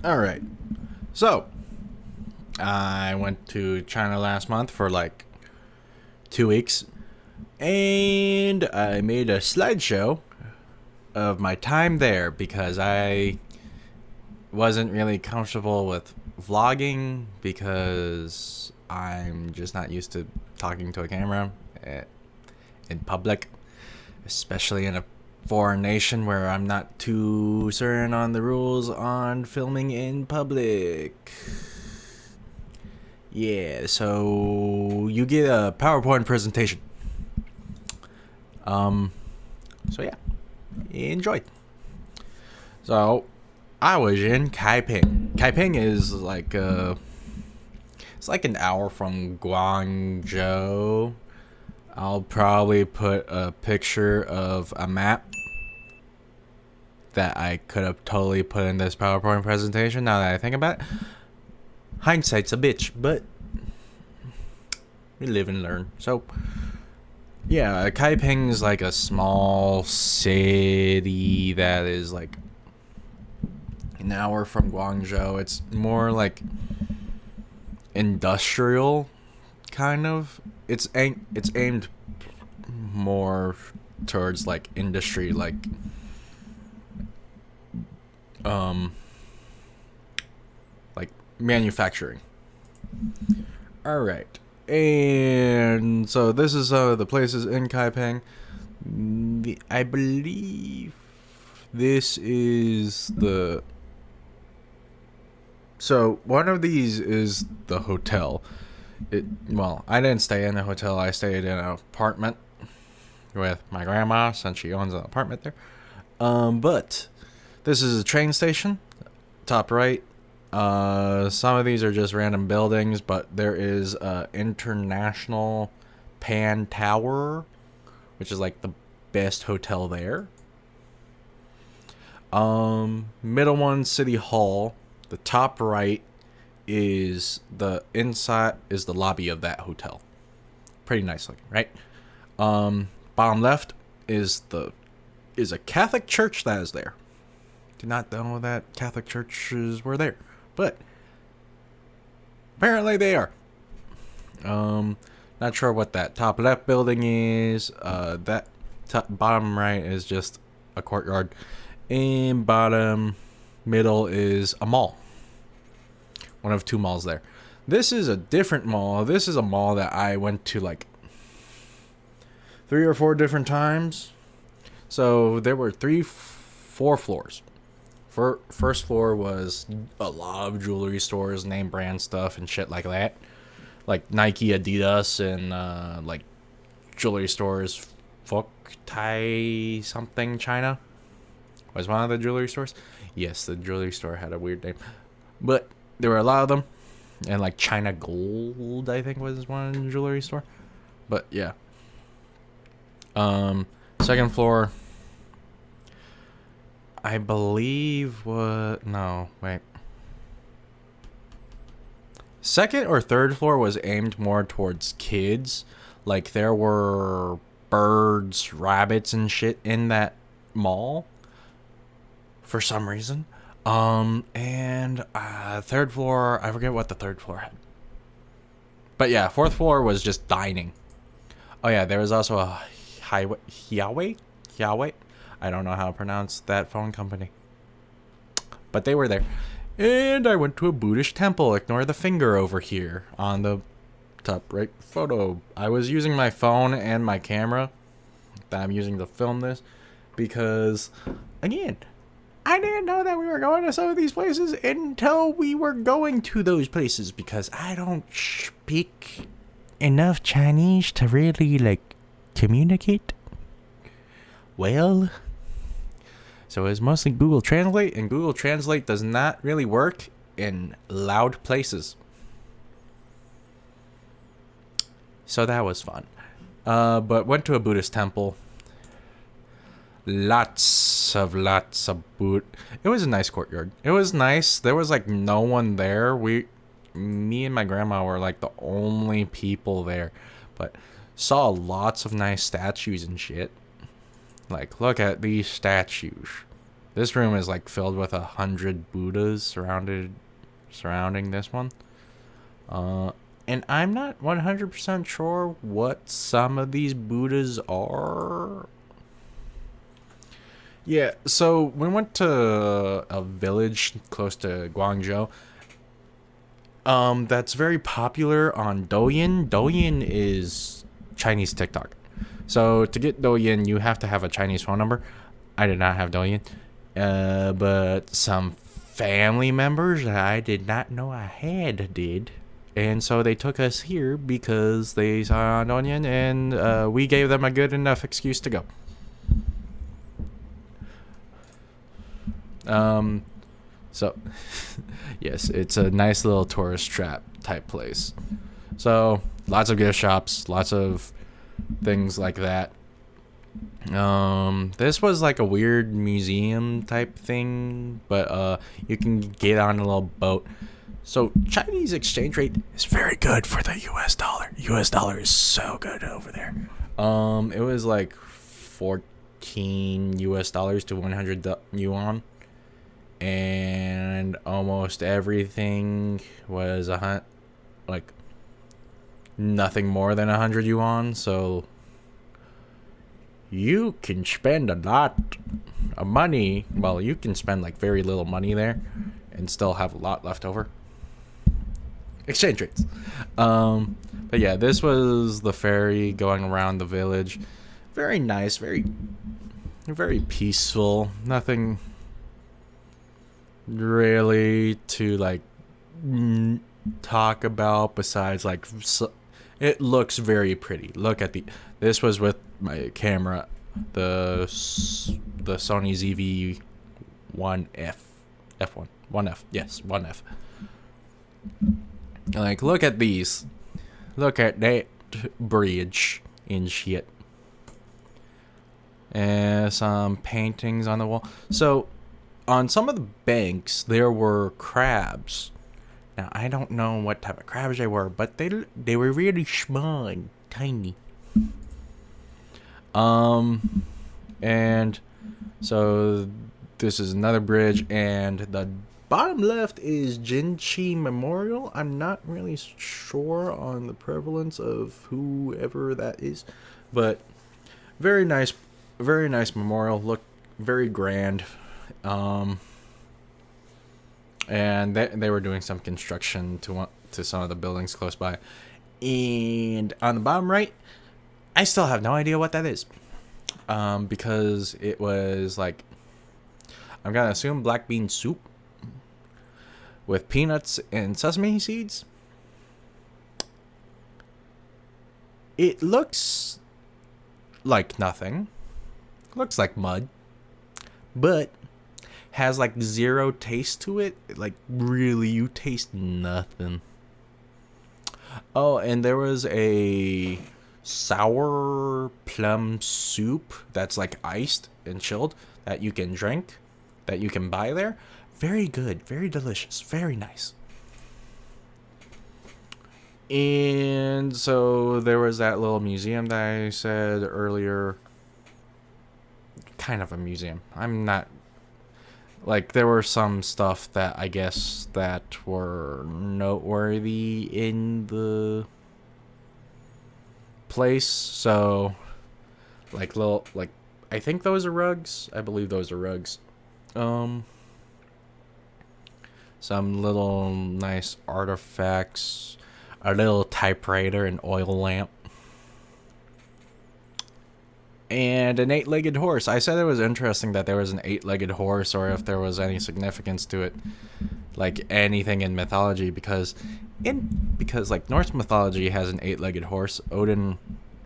All right. So, I went to China last month for like 2 weeks, and I made a slideshow of my time there because I wasn't really comfortable with vlogging because I'm just not used to talking to a camera in public, especially in a foreign nation where I'm not too certain on the rules on filming in public. Yeah, so you get a PowerPoint presentation. Um, so yeah, enjoy. So I was in Kaiping. Kaiping is like it's like an hour from Guangzhou. I'll probably put a picture of a map that I could have totally put in this PowerPoint presentation. Now that I think about it, hindsight's a bitch, but we live and learn. So yeah, Kaiping is like a small city that is like an hour from Guangzhou. It's more like industrial, kind of. It's aimed more towards like industry, um, like manufacturing. All right, and so this is the places in Kaiping. I believe this is the. So one of these is the hotel. Well, I didn't stay in a hotel. I stayed in an apartment with my grandma since she owns an apartment there. But this is a train station, top right. Some of these are just random buildings, but there is International Pan Tower, which is like the best hotel there. Middle one, City Hall. The top right is the lobby of that hotel. Pretty nice looking, right? Bottom left is a Catholic church that is there. Did not know that Catholic churches were there, but apparently they are. Not sure what that top left building is. That bottom right is just a courtyard, and bottom middle is a mall. One of two malls there. This is a different mall. This is a mall that I went to like 3 or 4 different times. So there were 4 floors. First floor was a lot of jewelry stores, name brand stuff, and shit like that. Like Nike, Adidas, and like jewelry stores. Fok Tai something China was one of the jewelry stores. Yes, the jewelry store had a weird name, but there were a lot of them, and like China Gold, I think, was one jewelry store. But yeah. Second floor, I believe what? No, wait. Second or third floor was aimed more towards kids. Like there were birds, rabbits, and shit in that mall for some reason. And third floor, I forget what the third floor had. But yeah, fourth floor was just dining. Oh yeah, there was also a Huawei. I don't know how to pronounce that phone company, but they were there. And I went to a Buddhist temple. Ignore the finger over here on the top right photo. I was using my phone and my camera that I'm using to film this because, again, I didn't know that we were going to some of these places until we were going to those places because I don't speak enough Chinese to really, like, communicate well. So it's mostly Google Translate, and Google Translate does not really work in loud places. So that was fun. But went to a Buddhist temple. Lots of Buddha. It was a nice courtyard. It was nice. There was like no one there. Me and my grandma were like the only people there. But saw lots of nice statues and shit. Like, look at these statues. This room is like filled with 100 Buddhas surrounding this one. And I'm not 100% sure what some of these Buddhas are. Yeah, so we went to a village close to Guangzhou. That's very popular on Douyin. Douyin is Chinese TikTok. So to get Douyin, you have to have a Chinese phone number. I did not have Douyin. But some family members that I did not know I had did. And so they took us here because they saw on Douyin, and we gave them a good enough excuse to go. So, yes, it's a nice little tourist trap type place. So, lots of gift shops, lots of things like that. This was like a weird museum type thing, but you can get on a little boat. So, Chinese exchange rate is very good for the US dollar. US dollar is so good over there. It was like 14 US dollars to 100 yuan. And almost everything was like nothing more than 100 yuan. So you can spend a lot of money. Well, you can spend like very little money there and still have a lot left over. Exchange rates. But yeah, this was the ferry going around the village. Very nice, very peaceful. Nothing really to like talk about besides like it looks very pretty. Look at this was with my camera, the Sony ZV-1F F1 1F, yes, 1F. Like, look at these, look at that bridge and shit, and some paintings on the wall. So on some of the banks, there were crabs. Now, I don't know what type of crabs they were, but they were really small and tiny. And so this is another bridge, and the bottom left is Jinchi Memorial. I'm not really sure on the prevalence of whoever that is, but very nice memorial. Look very grand. And they were doing some construction to some of the buildings close by. And on the bottom right, I still have no idea what that is. Because it was like, I'm gonna assume black bean soup with peanuts and sesame seeds. It looks like nothing. Looks like mud. But has like zero taste to it. Like, really, you taste nothing. Oh, and there was a sour plum soup that's like iced and chilled that you can drink, that you can buy there. Very good, very delicious, very nice. And so there was that little museum that I said earlier. Kind of a museum. I'm not, like, there were some stuff that I guess that were noteworthy in the place. So like little, like, I think those are rugs. I believe those are rugs. Some little nice artifacts, a little typewriter, an oil lamp, and an 8-legged horse. I said it was interesting that there was an 8-legged horse, or if there was any significance to it, like anything in mythology, because like Norse mythology has an 8-legged horse. Odin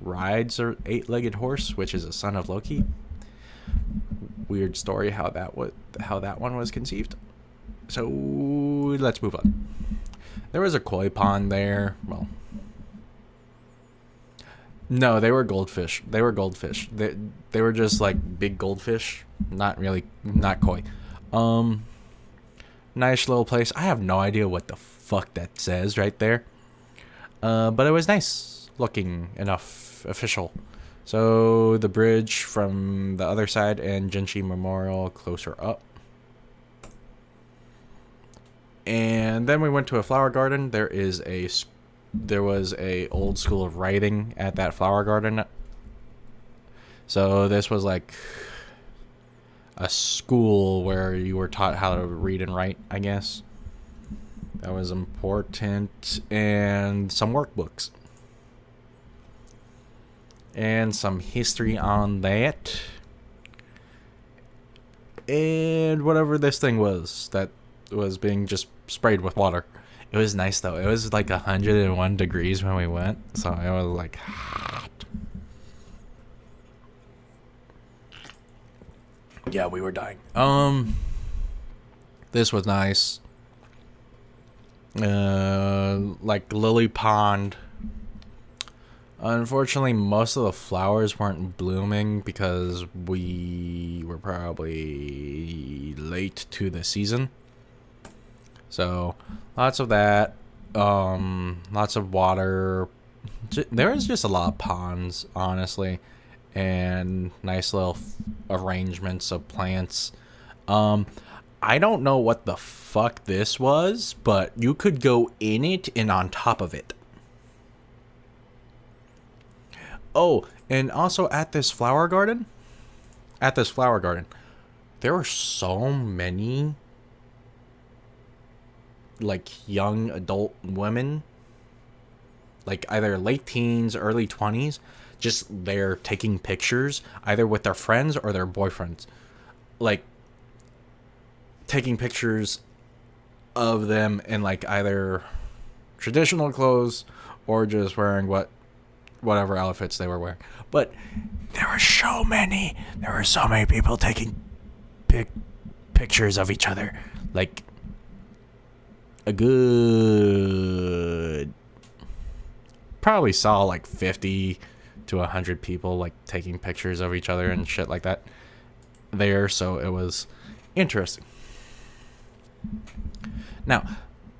rides an 8-legged horse, which is a son of Loki. Weird story how that one was conceived. So let's move on. There was a koi pond there. Well, no, they were goldfish. They were just like big goldfish, not koi. Nice little place. I have no idea what the fuck that says right there. But it was nice looking enough, official. So the bridge from the other side and Jinchi Memorial closer up. And then we went to a flower garden. There was a old school of writing at that flower garden. So this was like a school where you were taught how to read and write, I guess. That was important. And some workbooks. And some history on that. And whatever this thing was that was being just sprayed with water. It was nice though. It was like 101 degrees when we went. So it was like hot. Yeah, we were dying. This was nice. Like Lily Pond. Unfortunately, most of the flowers weren't blooming because we were probably late to the season. So, lots of that. Lots of water. There was just a lot of ponds, honestly. And nice little arrangements of plants. I don't know what the fuck this was, but you could go in it and on top of it. Oh, and also at this flower garden, there were so many like young adult women, like either late teens, early 20s, just there taking pictures either with their friends or their boyfriends. Like taking pictures of them in like either traditional clothes or just wearing whatever outfits they were wearing. But there were so many people taking pictures of each other. Like a good, probably saw like 50 to 100 people like taking pictures of each other and shit like that there. So it was interesting. Now,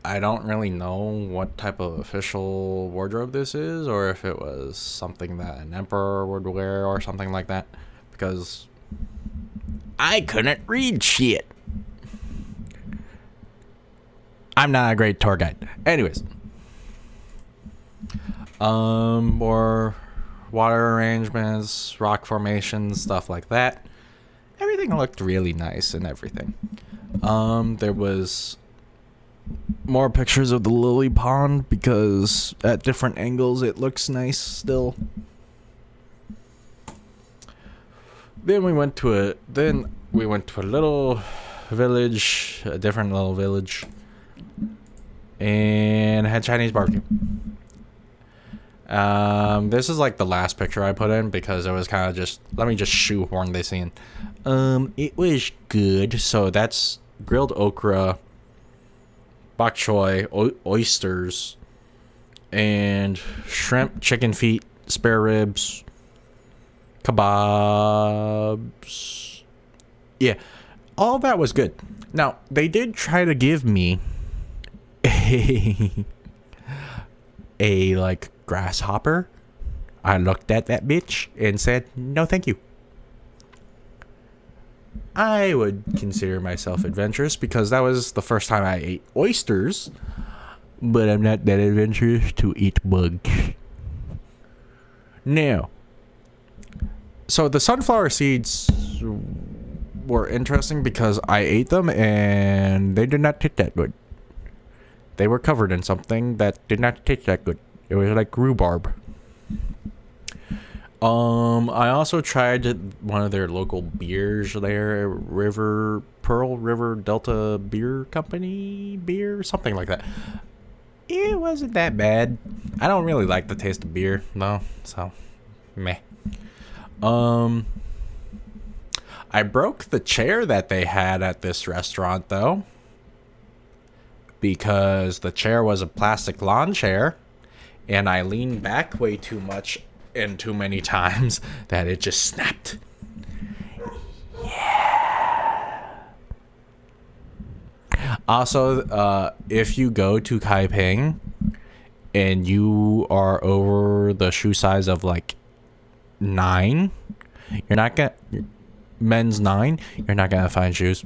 I don't really know what type of official wardrobe this is, or if it was something that an emperor would wear or something like that, because I couldn't read shit. I'm not a great tour guide. Anyways, more water arrangements, rock formations, stuff like that. Everything looked really nice and everything. There was more pictures of the lily pond because at different angles it looks nice still. Then we went to a little village, a different little village, and had Chinese barbecue. This is like the last picture I put in because it was kind of just, let me just shoehorn this in. It was good. So that's grilled okra, bok choy, oysters, and shrimp, chicken feet, spare ribs, kebabs. Yeah, all that was good. Now, they did try to give me a like grasshopper. I looked at that bitch and said, no thank you. I would consider myself adventurous because that was the first time I ate oysters, but I'm not that adventurous to eat bugs. Now, so the sunflower seeds were interesting because I ate them and they did not taste that good. They were covered in something that did not taste that good. It was like rhubarb. I also tried one of their local beers there, Pearl River Delta Beer Company beer, something like that. It wasn't that bad. I don't really like the taste of beer though, so meh. I broke the chair that they had at this restaurant though, because the chair was a plastic lawn chair, and I leaned back way too much and too many times that it just snapped. Yeah. Also, if you go to Kaiping and you are over the shoe size of like 9, you're not gonna men's 9, you're not gonna find shoes.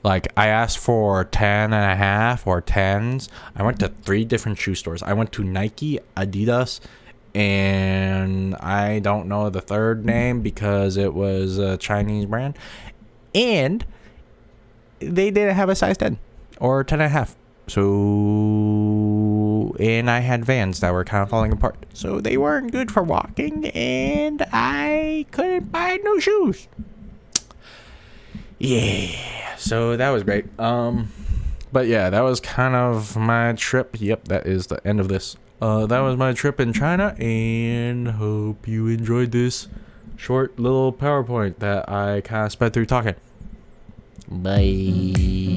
Like, I asked for 10.5 or 10s. I went to 3 different shoe stores. I went to Nike, Adidas, and I don't know the third name because it was a Chinese brand. And they didn't have a size 10 or 10.5. So, and I had Vans that were kind of falling apart. So they weren't good for walking, and I couldn't buy new shoes. Yeah, so that was great. But yeah, that was kind of my trip. Yep, that is the end of this. That was my trip in China, and hope you enjoyed this short little PowerPoint that I kind of sped through talking. Bye.